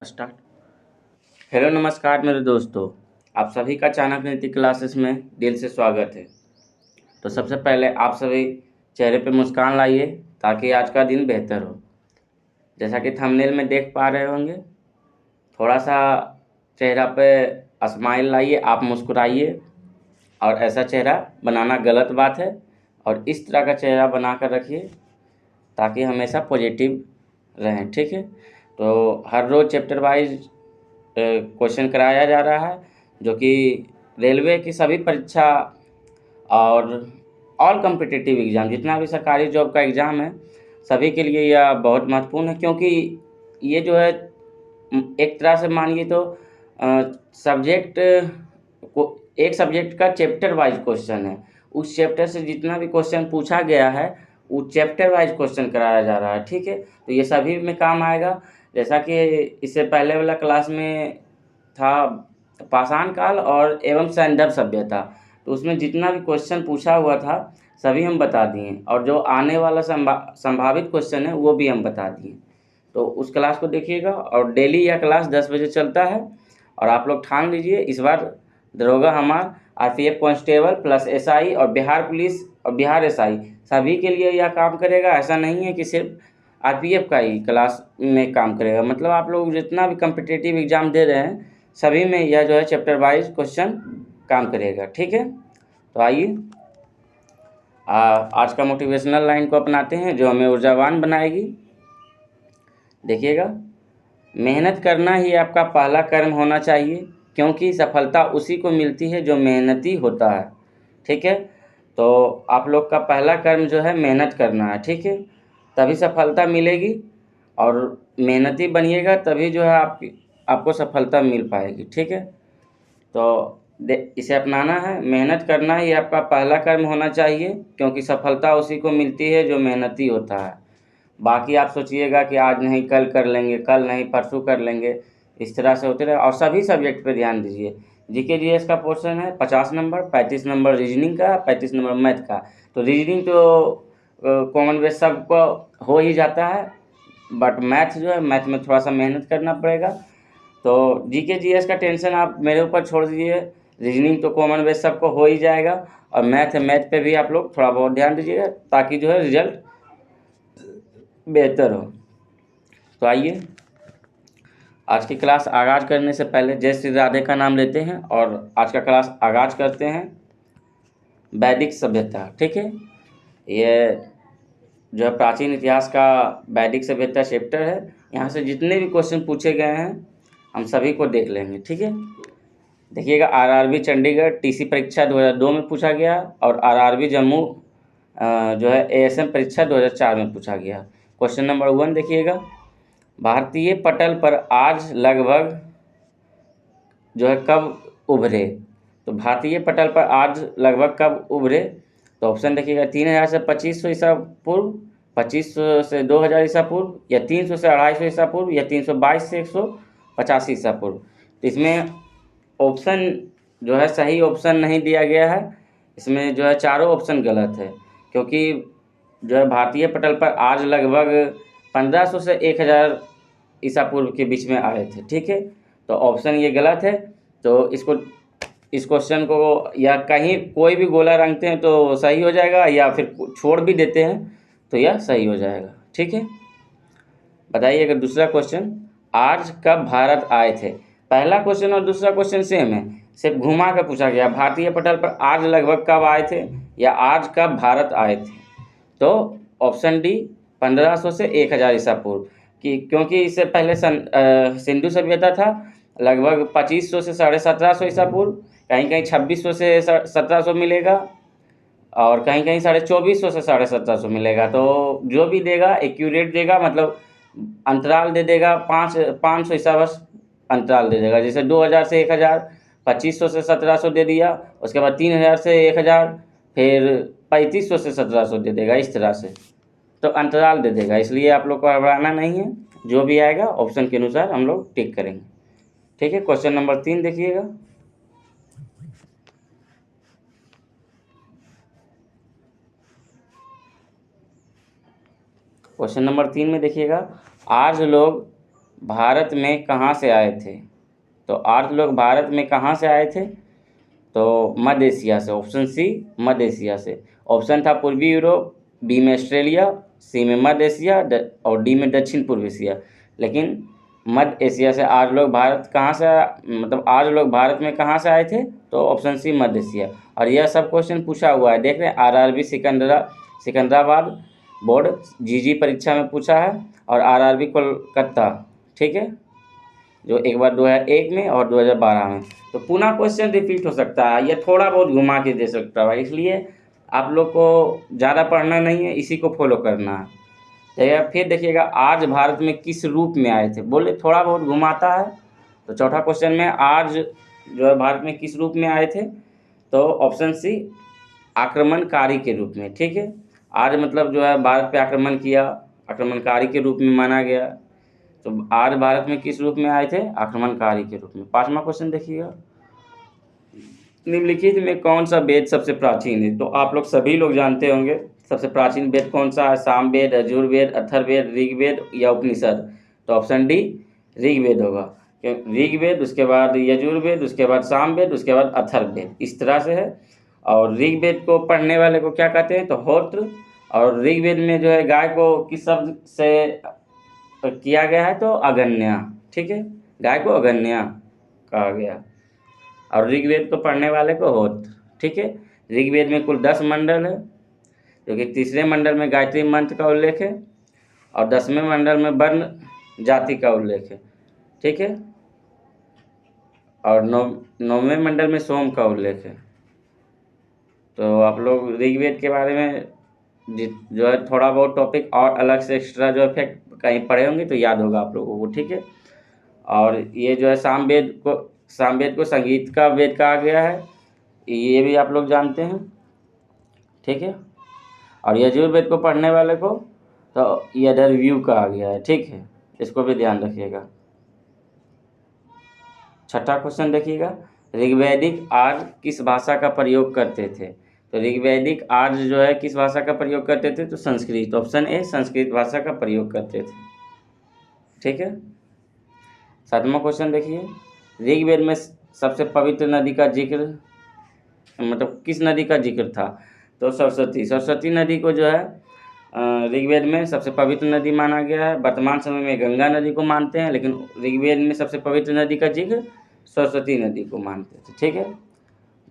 Start. Hello नमस्कार मेरे दोस्तों, आप सभी का चाणक्य नीति क्लासेस में दिल से स्वागत है। तो सबसे पहले आप सभी चेहरे पे मुस्कान लाइए ताकि आज का दिन बेहतर हो। जैसा कि थंबनेल में देख पा रहे होंगे, थोड़ा सा चेहरा पे स्माइल लाइए, आप मुस्कुराइए। और ऐसा चेहरा बनाना गलत बात है और इस तरह का चेहरा बना कर रखिए ताकि हमेशा पॉजिटिव रहें, ठीक है। तो हर रोज़ चैप्टर वाइज क्वेश्चन कराया जा रहा है, जो कि रेलवे की सभी परीक्षा और ऑल कम्पिटिटिव एग्ज़ाम, जितना भी सरकारी जॉब का एग्ज़ाम है, सभी के लिए यह बहुत महत्वपूर्ण है। क्योंकि ये जो है एक तरह से मानिए तो सब्जेक्ट को एक सब्जेक्ट का चैप्टर वाइज क्वेश्चन है। उस चैप्टर से जितना भी क्वेश्चन पूछा गया है वो चैप्टर वाइज क्वेश्चन कराया जा रहा है, ठीक है। तो ये सभी में काम आएगा। जैसा कि इससे पहले वाला क्लास में था पाषाण काल और एवं सैंधव सभ्यता, तो उसमें जितना भी क्वेश्चन पूछा हुआ था सभी हम बता दिए, और जो आने वाला संभावित क्वेश्चन है वो भी हम बता दिए। तो उस क्लास को देखिएगा, और डेली यह क्लास 10 बजे चलता है। और आप लोग ठान लीजिए, इस बार दरोगा हमारा आरपीएफ कांस्टेबल प्लस एसआई और बिहार पुलिस और बिहार एसआई सभी के लिए यह काम करेगा। ऐसा नहीं है कि सिर्फ आरपीएफ का ही क्लास में काम करेगा, मतलब आप लोग जितना भी कम्पिटिटिव एग्ज़ाम दे रहे हैं सभी में यह जो है चैप्टर वाइज क्वेश्चन काम करेगा, ठीक है। तो आइए आज का मोटिवेशनल लाइन को अपनाते हैं जो हमें ऊर्जावान बनाएगी। देखिएगा, मेहनत करना ही आपका पहला कर्म होना चाहिए, क्योंकि सफलता उसी को मिलती है जो मेहनती होता है, ठीक है। तो आप लोग का पहला कर्म जो है मेहनत करना है, ठीक है, तभी सफलता मिलेगी। और मेहनती बनिएगा तभी जो है आपको सफलता मिल पाएगी, ठीक है। तो इसे अपनाना है, मेहनत करना ही आपका पहला कर्म होना चाहिए, क्योंकि सफलता उसी को मिलती है जो मेहनती होता है। बाकी आप सोचिएगा कि आज नहीं कल कर लेंगे, कल नहीं परसों कर लेंगे, इस तरह से होते रहे। और सभी सब्जेक्ट पे ध्यान दीजिए। जीके जीएस का पोर्शन है 50 नंबर, 35 नंबर रीजनिंग का, 35 नंबर मैथ का। तो रीजनिंग तो कॉमन बेस सबको हो ही जाता है, बट मैथ जो है, मैथ में थोड़ा सा मेहनत करना पड़ेगा। तो जीके जीएस का टेंशन आप मेरे ऊपर छोड़ दीजिए, रीजनिंग तो कॉमन बेस सबको हो ही जाएगा। और मैथ है, मैथ पे भी आप लोग थोड़ा बहुत ध्यान दीजिएगा ताकि जो है रिजल्ट बेहतर हो। तो आइए आज की क्लास आगाज़ करने से पहले जय श्री राधे का नाम लेते हैं और आज का क्लास आगाज़ करते हैं वैदिक सभ्यता, ठीक है। ये जो है प्राचीन इतिहास का वैदिक सभ्यता चैप्टर है। यहाँ से जितने भी क्वेश्चन पूछे गए हैं हम सभी को देख लेंगे, ठीक है। देखिएगा, आरआरबी चंडीगढ़ टीसी परीक्षा 2002 में पूछा गया, और आरआरबी जम्मू जो है एएसएम परीक्षा 2004 में पूछा गया। क्वेश्चन नंबर 1 देखिएगा, भारतीय पटल पर आज लगभग जो है कब उभरे। तो भारतीय पटल पर आज लगभग कब उभरे, तो ऑप्शन देखिएगा 3000 से 2500 ईसा पूर्व, 2500 से 2000 ईसा पूर्व, या 300 से 250 ईसा पूर्व, या 322 से 185 ईसा पूर्व। तो इसमें ऑप्शन जो है सही ऑप्शन नहीं दिया गया है, इसमें जो है चारों ऑप्शन गलत है। क्योंकि जो है भारतीय पटल पर आज लगभग 1500 से 1000 ईसा पूर्व के बीच में आए थे, ठीक है। तो ऑप्शन ये गलत है। तो इस क्वेश्चन को या कहीं कोई भी गोला रंगते हैं तो सही हो जाएगा, या फिर छोड़ भी देते हैं तो यह सही हो जाएगा, ठीक है। बताइएगा दूसरा क्वेश्चन, आज कब भारत आए थे। पहला क्वेश्चन और दूसरा क्वेश्चन सेम है, सिर्फ घुमा कर पूछा गया, भारतीय पटल पर आज लगभग कब आए थे या आज कब भारत आए थे। तो ऑप्शन डी 1500 से 1000 ईसा पूर्व, क्योंकि इससे पहले सिंधु सभ्यता था, लगभग 2500 से 1750 ईसा पूर्व, कहीं कहीं 2600 से 1700 मिलेगा, और कहीं कहीं 2450 से 1750 मिलेगा। तो जो भी देगा एक्यूरेट देगा, मतलब अंतराल दे देगा, 500 ईसा वर्ष अंतराल दे देगा। जैसे 2000 से 1000, 2500 से 1700 दे दिया, उसके बाद 3000 से 1000, फिर 3500 से 1700 दे देगा, इस तरह से तो अंतराल दे देगा। इसलिए आप लोग को घबराना नहीं है, जो भी आएगा ऑप्शन के अनुसार हम लोग टिक करेंगे, ठीक है। क्वेश्चन नंबर 3 देखिएगा, क्वेश्चन नंबर 3 में देखिएगा, आज लोग भारत में कहाँ से आए थे? तो आर्य लोग भारत में कहाँ से आए थे? तो मध्य एशिया से। ऑप्शन सी मध्य एशिया से। ऑप्शन था पूर्वी यूरोप, बी में ऑस्ट्रेलिया, सी में मध्य एशिया और डी में दक्षिण पूर्व एशिया। लेकिन मध्य एशिया से आर्य लोग भारत कहाँ से मतलब आर्य लोग भारत में कहाँ से आए थे? तो ऑप्शन सी मध्य एशिया। और यह सब क्वेश्चन पूछा हुआ है, देख रहे हैं, आरआरबी सिकंदराबाद बोर्ड जीजी परीक्षा में पूछा है, और आरआरबी कोलकाता, ठीक है, जो एक बार 2001 में और 2012 में। तो पुनः क्वेश्चन रिपीट हो सकता है, ये थोड़ा बहुत घुमा के दे सकता है, इसलिए आप लोग को ज़्यादा पढ़ना नहीं है, इसी को फॉलो करना है। तो फिर देखिएगा, आज भारत में किस रूप में आए थे? बोले थोड़ा बहुत घुमाता है। तो चौथा क्वेश्चन में आज जो है भारत में किस रूप में आए थे? तो ऑप्शन सी आक्रमणकारी के रूप में, ठीक है। आज मतलब जो है भारत पे आक्रमण किया, आक्रमणकारी के रूप में माना गया। तो आज भारत में किस रूप में आए थे? आक्रमणकारी के रूप में। पांचवा क्वेश्चन देखिएगा, निम्नलिखित में कौन सा वेद सबसे प्राचीन है? तो आप लोग सभी लोग जानते होंगे सबसे प्राचीन वेद कौन सा है? सामवेद, यजुर्वेद, अथर्ववेद, ऋग्वेद या उपनिषद? तो ऑप्शन डी ऋग्वेद होगा। ऋग्वेद, उसके बाद यजुर्वेद, उसके बाद सामवेद, उसके बाद अथर्ववेद, इस तरह से है। और ऋग्वेद को पढ़ने वाले को क्या कहते हैं? तो होत्र। और ऋग्वेद में जो है गाय को किस शब्द से किया गया है? तो अगन्या, ठीक है, गाय को अगन्या कहा गया। और ऋग्वेद को पढ़ने वाले को होत्र, ठीक है। ऋग्वेद में कुल 10 मंडल है, क्योंकि तीसरे मंडल में गायत्री मंत्र का उल्लेख है और 10वें मंडल में वर्ण जाति का उल्लेख है, ठीक है। और 9वें मंडल में सोम का उल्लेख है। तो आप लोग ऋग्वेद के बारे में जो है थोड़ा बहुत टॉपिक और अलग से एक्स्ट्रा जो है कहीं पढ़े होंगे तो याद होगा आप लोगों को, ठीक है। और ये जो है सामवेद को संगीत का वेद कहा गया है, ये भी आप लोग जानते हैं, ठीक है। और यजुर्वेद को पढ़ने वाले को तो यजुर्वेद कहा गया है, ठीक है, इसको भी ध्यान रखिएगा। छठा क्वेश्चन देखिएगा, ऋग्वैदिक आर्य किस भाषा का प्रयोग करते थे? तो ऋग्वैदिक आर्य जो है किस भाषा का प्रयोग करते थे? तो संस्कृत। ऑप्शन ए संस्कृत भाषा का प्रयोग करते थे, ठीक है। सातवां क्वेश्चन देखिए, ऋग्वेद में सबसे पवित्र नदी का जिक्र मतलब किस नदी का जिक्र था? तो सरस्वती नदी को जो है ऋग्वेद में सबसे पवित्र नदी माना गया है। वर्तमान समय में गंगा नदी को मानते हैं, लेकिन ऋग्वेद में सबसे पवित्र नदी का जिक्र सरस्वती नदी को मानते थे, ठीक है।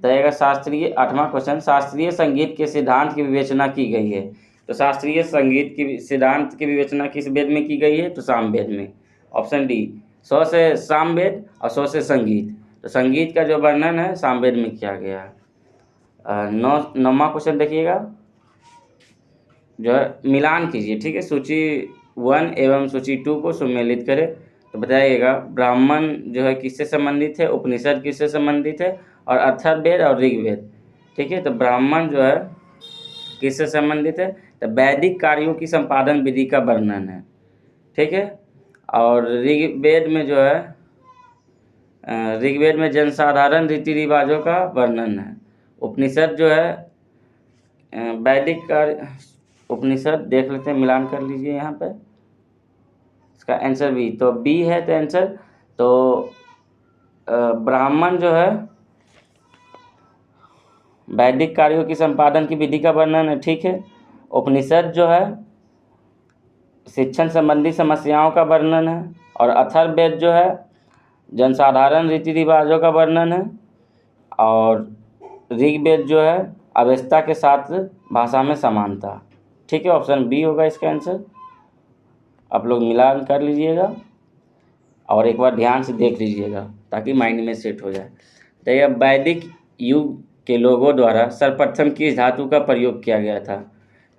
रहेगा शास्त्रीय, आठवां क्वेश्चन, शास्त्रीय संगीत के सिद्धांत की विवेचना की गई है। तो शास्त्रीय संगीत की सिद्धांत की विवेचना किस वेद में की गई है? तो सामवेद में। ऑप्शन डी 100 से सामवेद और 100 से संगीत। तो संगीत का जो वर्णन है सामवेद में किया गया है। 9वां क्वेश्चन देखिएगा, जो है मिलान कीजिए, ठीक है, सूची 1 एवं सूची 2 को सम्मिलित करें। तो बताइएगा ब्राह्मण जो है किससे संबंधित है, उपनिषद किससे संबंधित है, और अथर्ववेद और ऋग्वेद, ठीक है। तो ब्राह्मण जो है किससे संबंधित है? तो वैदिक कार्यों की संपादन विधि का वर्णन है, ठीक है। और ऋग्वेद में जो है ऋग्वेद में जनसाधारण रीति रिवाजों का वर्णन है। उपनिषद जो है वैदिक कार्य, उपनिषद देख लेते हैं, मिलान कर लीजिए यहाँ पे, इसका आंसर बी, तो बी है तो आंसर। तो ब्राह्मण जो है वैदिक कार्यों की संपादन की विधि का वर्णन है, ठीक है। उपनिषद जो है शिक्षण संबंधी समस्याओं का वर्णन है, और अथर्ववेद जो है जनसाधारण रीति रिवाजों का वर्णन है, और ऋग्वेद जो है अवस्था के साथ भाषा में समानता, ठीक है। ऑप्शन बी होगा इसका आंसर। आप लोग मिलान कर लीजिएगा और एक बार ध्यान से देख लीजिएगा ताकि माइंड में सेट हो जाए। तो यह वैदिक युग के लोगों द्वारा सर्वप्रथम किस धातु का प्रयोग किया गया था?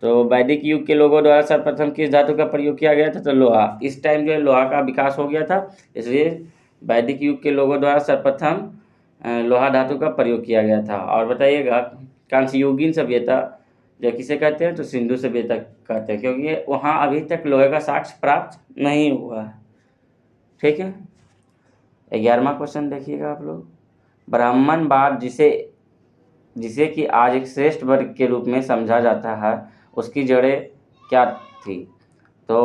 तो वैदिक युग के लोगों द्वारा सर्वप्रथम किस धातु का प्रयोग किया गया था? तो लोहा। इस टाइम जो है लोहा का विकास हो गया था, इसलिए वैदिक युग के लोगों द्वारा सर्वप्रथम लोहा धातु का प्रयोग किया गया था। और बताइएगा कांस्ययुगीन सभ्यता जो किसे कहते हैं? तो सिंधु सभ्यता कहते हैं, क्योंकि वहाँ अभी तक लोहे का साक्ष्य प्राप्त नहीं हुआ है, ठीक है। 11वां क्वेश्चन देखिएगा आप लोग, ब्राह्मणवाद जिसे कि आज एक श्रेष्ठ वर्ग के रूप में समझा जाता है, उसकी जड़ें क्या थी? तो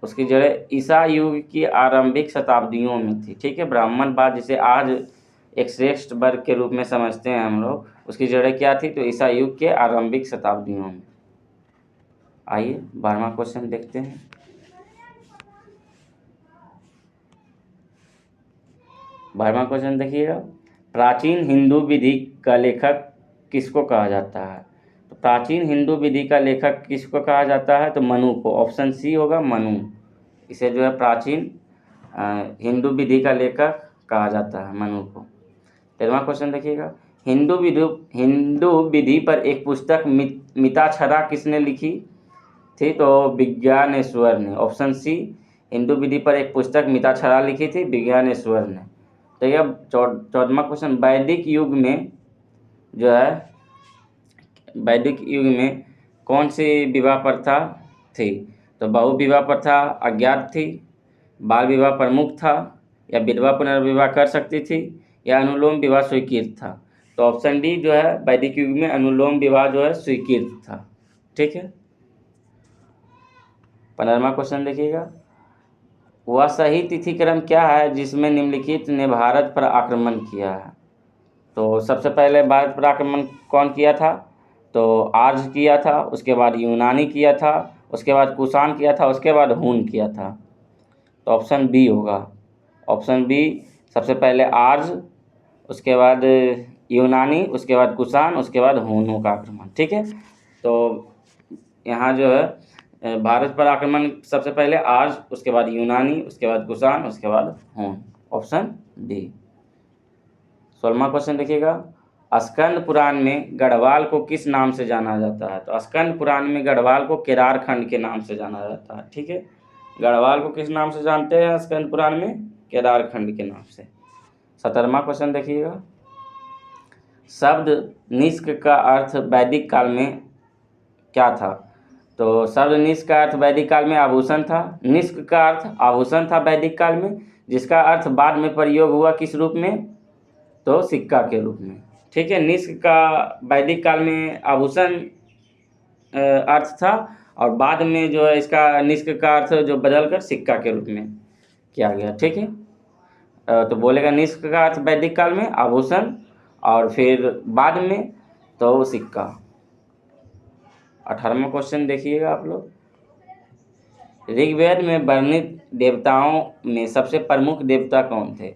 उसकी जड़ें ईसा युग की आरंभिक शताब्दियों में थी। ठीक है, ब्राह्मणवाद जिसे आज एक श्रेष्ठ वर्ग के रूप में समझते हैं हम लोग, उसकी जड़ें क्या थी? तो ईसा युग के आरंभिक शताब्दियों में। आइए 12वां क्वेश्चन देखते हैं। 12वां क्वेश्चन देखिएगा, प्राचीन हिंदू विधि का लेखक किसको कहा जाता है? तो प्राचीन हिंदू विधि का लेखक किसको कहा जाता है? तो मनु को। ऑप्शन सी होगा, मनु। इसे जो है प्राचीन हिंदू विधि का लेखक कहा जाता है, मनु को। 13वां क्वेश्चन देखिएगा, हिंदू विधि पर एक पुस्तक मिताक्षरा किसने लिखी थी? तो विज्ञानेश्वर ने। ऑप्शन सी, हिंदू विधि पर एक पुस्तक मिताक्षरा लिखी थी विज्ञानेश्वर ने। तो यह 14वां क्वेश्चन, वैदिक युग में जो है, वैदिक युग में कौन सी विवाह प्रथा थी? तो बहु विवाह प्रथा अज्ञात थी, बाल विवाह प्रमुख था, या विधवा पुनर्विवाह कर सकती थी, या अनुलोम विवाह स्वीकृत था? तो ऑप्शन डी जो है, वैदिक युग में अनुलोम विवाह जो है स्वीकृत था। ठीक है। 15वां क्वेश्चन देखिएगा, वह सही तिथि क्रम क्या है जिसमें निम्नलिखित ने भारत पर आक्रमण किया है? तो सबसे पहले भारत पर आक्रमण कौन किया था? तो आर्य किया था, उसके बाद यूनानी किया था, उसके बाद कुषाण किया था, उसके बाद हून किया था। तो ऑप्शन बी होगा। ऑप्शन बी, सबसे पहले आर्य, उसके बाद यूनानी, उसके बाद कुषाण, उसके बाद हूनों का आक्रमण। ठीक है। तो यहाँ जो है भारत पर आक्रमण सबसे पहले आर्य, उसके बाद यूनानी, उसके बाद कुषाण, उसके बाद हून। Option D. 16वां क्वेश्चन देखिएगा, स्कंद पुराण में गढ़वाल को किस नाम से जाना जाता है? तो स्कंद पुराण में गढ़वाल को केदार खंड के नाम से जाना जाता है। ठीक है, गढ़वाल को किस नाम से जानते हैं स्कंद पुराण में? केदार खंड के नाम से। 17वां क्वेश्चन देखिएगा, शब्द निष्क का अर्थ वैदिक काल में क्या था? तो शब्द निष्क का अर्थ वैदिक काल में आभूषण था। निष्क का अर्थ आभूषण था वैदिक काल में, जिसका अर्थ बाद में प्रयोग हुआ किस रूप में? तो सिक्का के रूप में। ठीक है, निष्क का वैदिक काल में आभूषण अर्थ था, और बाद में जो है इसका निष्क का अर्थ जो बदलकर सिक्का के रूप में किया गया। ठीक है, तो बोलेगा निष्क का अर्थ वैदिक काल में आभूषण, और फिर बाद में तो सिक्का। 18वां क्वेश्चन देखिएगा आप लोग, ऋग्वेद में वर्णित देवताओं में सबसे प्रमुख देवता कौन थे?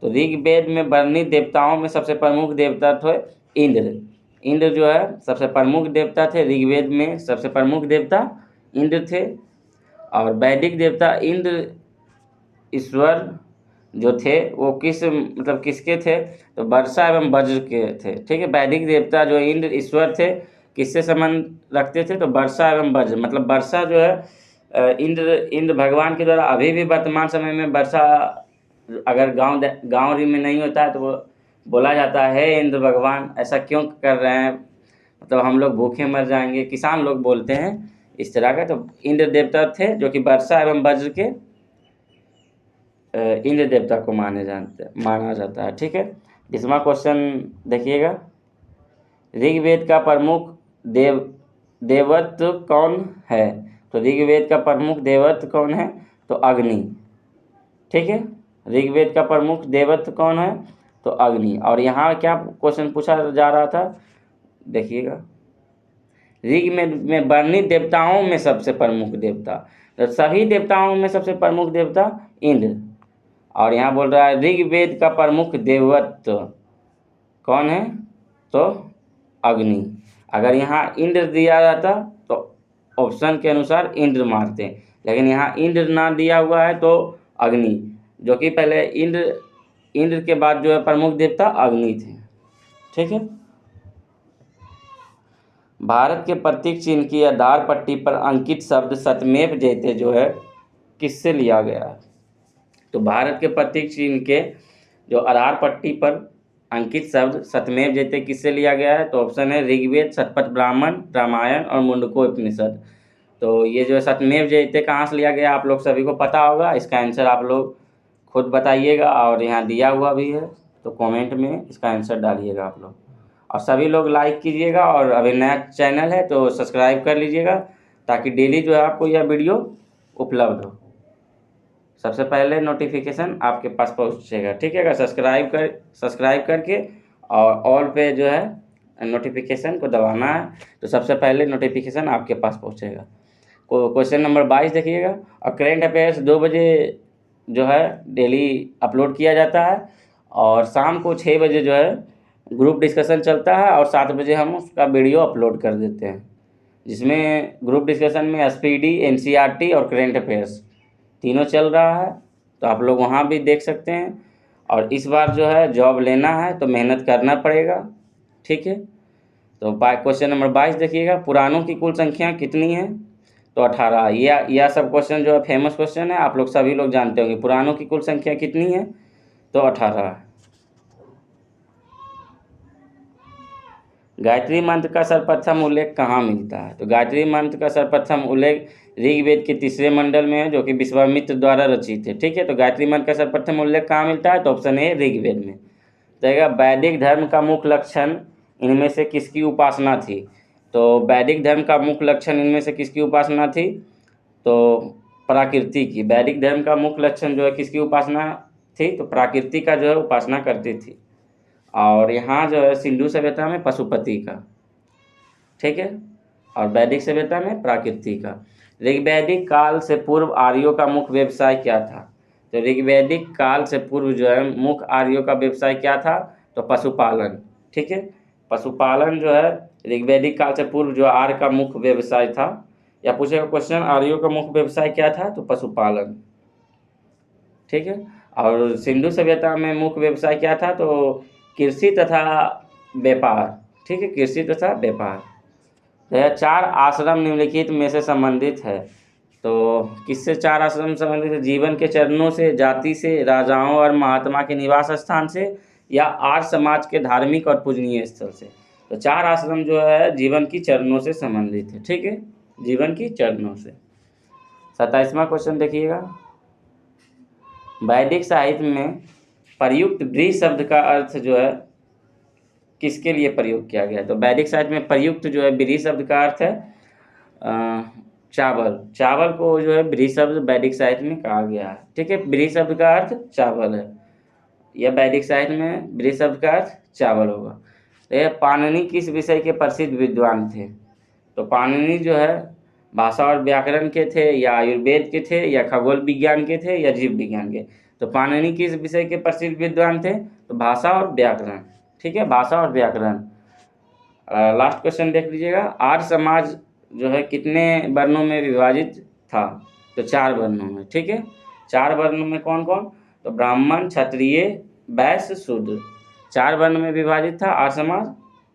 तो ऋग्वेद में वर्णित देवताओं में सबसे प्रमुख देवता थे इंद्र। इंद्र जो है सबसे प्रमुख देवता थे। ऋग्वेद में सबसे प्रमुख देवता इंद्र थे। और वैदिक देवता इंद्र ईश्वर जो थे वो किसके थे? तो वर्षा एवं वज्र के थे। ठीक है, वैदिक देवता जो इंद्र ईश्वर थे किससे संबंध रखते थे? तो वर्षा एवं वज्र। मतलब वर्षा जो है इंद्र भगवान के द्वारा अभी भी वर्तमान समय में वर्षा अगर गाँव में नहीं होता है तो वो बोला जाता है, हे इंद्र भगवान ऐसा क्यों कर रहे हैं, मतलब हम लोग भूखे मर जाएंगे, किसान लोग बोलते हैं इस तरह का। तो इंद्र देवता थे जो कि वर्षा एवं वज्र के इंद्र देवता को माना जाता है। ठीक है, 20वां क्वेश्चन देखिएगा, ऋग्वेद का प्रमुख देवत्व कौन है? तो ऋग्वेद का प्रमुख देवत्व कौन है? तो अग्नि। ठीक है, ऋग्वेद का प्रमुख देवत्व कौन है? तो अग्नि। और यहाँ क्या क्वेश्चन पूछा जा रहा था, देखिएगा, ऋग्वेद में वर्णित देवताओं में सबसे प्रमुख देवता, तो सभी देवताओं में सबसे प्रमुख देवता इंद्र। और यहाँ बोल रहा है ऋग्वेद का प्रमुख देवत्व कौन है? तो अग्नि। अगर यहाँ इंद्र दिया रहता तो ऑप्शन के अनुसार इंद्र मारते, लेकिन यहाँ इंद्र ना दिया हुआ है तो अग्नि, जो कि पहले इंद्र के बाद जो है प्रमुख देवता अग्नि थे। ठीक है, भारत के प्रतीक चिन्ह की आधार पट्टी पर अंकित शब्द सत्यमेव जयते जो है किससे लिया गया है? तो भारत के प्रतीक चिन्ह के जो आधार पट्टी पर अंकित शब्द सत्यमेव जयते किससे लिया गया है? तो ऑप्शन है ऋग्वेद, शतपथ ब्राह्मण, रामायण और मुंडकोपनिषद। तो ये जो सत्यमेव जयते कहाँ से लिया गया आप लोग सभी को पता होगा, इसका आंसर आप लोग खुद बताइएगा, और यहाँ दिया हुआ भी है तो कमेंट में इसका आंसर डालिएगा आप लोग। और सभी लोग लाइक कीजिएगा, और अभी नया चैनल है तो सब्सक्राइब कर लीजिएगा, ताकि डेली जो है आपको यह वीडियो उपलब्ध हो, सबसे पहले नोटिफिकेशन आपके पास पहुंचेगा। ठीक है, अगर सब्सक्राइब करके और ऑल पे जो है नोटिफिकेशन को दबाना है तो सबसे पहले नोटिफिकेशन आपके पास पहुंचेगा। क्वेश्चन नंबर 22 देखिएगा। और करेंट अफेयर्स 2 बजे जो है डेली अपलोड किया जाता है और शाम को 6 बजे जो है ग्रुप डिस्कशन चलता है और 7 बजे हम उसका वीडियो अपलोड कर देते हैं, जिसमें ग्रुप डिस्कशन में SPD, NCERT और करेंट अफेयर्स तीनों चल रहा है, तो आप लोग वहाँ भी देख सकते हैं। और इस बार जो है जॉब लेना है तो मेहनत करना पड़ेगा। ठीक है, तो क्वेश्चन नंबर 22 देखिएगा। पुराणों की कुल संख्या कितनी है? तो 18। यह सब क्वेश्चन जो है फेमस क्वेश्चन है, आप लोग सभी लोग जानते होंगे। पुराणों की कुल संख्या कितनी है? तो 18 है। गायत्री मंत्र का सर्वप्रथम उल्लेख कहाँ मिलता है? तो गायत्री मंत्र का सर्वप्रथम उल्लेख ऋग्वेद के 3रे मंडल में है, जो कि विश्वामित्र द्वारा रचित है। ठीक है, तो गायत्री मंत्र का सर्वप्रथम उल्लेख कहाँ मिलता है? तो ऑप्शन ए ऋग्वेद में। तो वैदिक धर्म का मुख्य लक्षण इनमें से किसकी उपासना थी? तो वैदिक धर्म का मुख्य लक्षण इनमें से किसकी उपासना थी? तो प्रकृति की। वैदिक धर्म का मुख्य लक्षण जो है किसकी उपासना थी? तो प्रकृति का जो है उपासना करती थी। और यहाँ जो है सिंधु सभ्यता में पशुपति का। ठीक है, और वैदिक सभ्यता में प्रकृति का। ऋग्वैदिक काल से पूर्व आर्यों का मुख्य व्यवसाय क्या था? तो ऋग्वैदिक काल से पूर्व जो है मुख्य आर्यों का व्यवसाय क्या था? तो पशुपालन। ठीक है, पशुपालन जो है ऋग्वैदिक काल से पूर्व जो आर्य का मुख्य व्यवसाय था। या पूछेगा क्वेश्चन आर्यों का मुख्य व्यवसाय क्या था? तो पशुपालन। ठीक है, और सिंधु सभ्यता में मुख्य व्यवसाय क्या था? तो कृषि तथा व्यापार। ठीक है, कृषि तथा व्यापार। यह 4 आश्रम निम्नलिखित में से संबंधित है। तो किससे 4 आश्रम संबंधित है? जीवन के चरणों से, जाति से, राजाओं और महात्मा के निवास स्थान से, या आर्य समाज के धार्मिक और पूजनीय स्थल से। तो 4 आश्रम जो है जीवन की चरणों से संबंधित है। ठीक है, जीवन की चरणों से। 27वां क्वेश्चन देखिएगा। वैदिक साहित्य में प्रयुक्त ब्री शब्द का अर्थ जो है किसके लिए प्रयोग किया गया है? तो वैदिक साहित्य में प्रयुक्त जो है ब्री शब्द का अर्थ है चावल। चावल को जो है ब्री शब्द वैदिक साहित्य में कहा गया है। ठीक है, ब्री शब्द का अर्थ चावल है। यह वैदिक साहित्य में ब्री शब्द का अर्थ चावल होगा। यह पाणिनि किस विषय के प्रसिद्ध विद्वान थे? तो पाणिनि जो है भाषा और व्याकरण के थे, या आयुर्वेद के थे, या खगोल विज्ञान के थे, या जीव विज्ञान के। तो पाणिनि किस विषय के प्रसिद्ध विद्वान थे? तो भाषा और व्याकरण। ठीक है, भाषा और व्याकरण। लास्ट क्वेश्चन देख लीजिएगा। आर्य समाज जो है कितने वर्णों में विभाजित था? तो 4 वर्णों में। ठीक है, 4 वर्णों में कौन कौन? तो ब्राह्मण, क्षत्रिय, वैश्य, शूद्र। 4 वर्ण में विभाजित था आर्य समाज।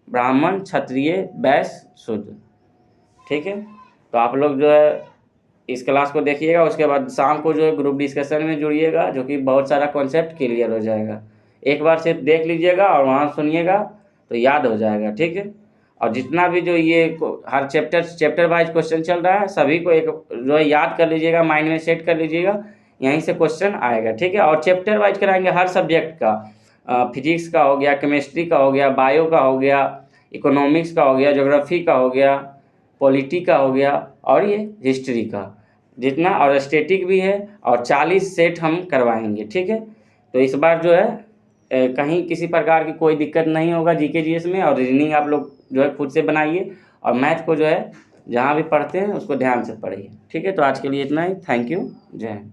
ब्राह्मण, क्षत्रिय, वैश्य, शूद्र। ठीक है, तो आप लोग जो है इस क्लास को देखिएगा, उसके बाद शाम को जो है ग्रुप डिस्कशन में जुड़िएगा, जो कि बहुत सारा कॉन्सेप्ट क्लियर हो जाएगा। एक बार सिर्फ देख लीजिएगा और वहाँ सुनिएगा तो याद हो जाएगा। ठीक है, और जितना भी जो ये हर चैप्टर वाइज क्वेश्चन चल रहा है, सभी को एक जो है याद कर लीजिएगा, माइंड में सेट कर लीजिएगा, यहीं से क्वेश्चन आएगा। ठीक है, और चैप्टर वाइज कराएंगे हर सब्जेक्ट का। फिजिक्स का हो गया, केमिस्ट्री का हो गया, बायो का हो गया, इकोनॉमिक्स का हो गया, ज्योग्राफी का हो गया, पॉलिटी का हो गया, और ये हिस्ट्री का जितना, और स्टैटिक भी है, और 40 सेट हम करवाएंगे। ठीक है, तो इस बार जो है कहीं किसी प्रकार की कोई दिक्कत नहीं होगा GK GS में। और रीजनिंग आप लोग जो है खुद से बनाइए, और मैथ को जो है जहाँ भी पढ़ते हैं उसको ध्यान से पढ़िए। ठीक है, तो आज के लिए इतना ही। थैंक यू, जय हिंद।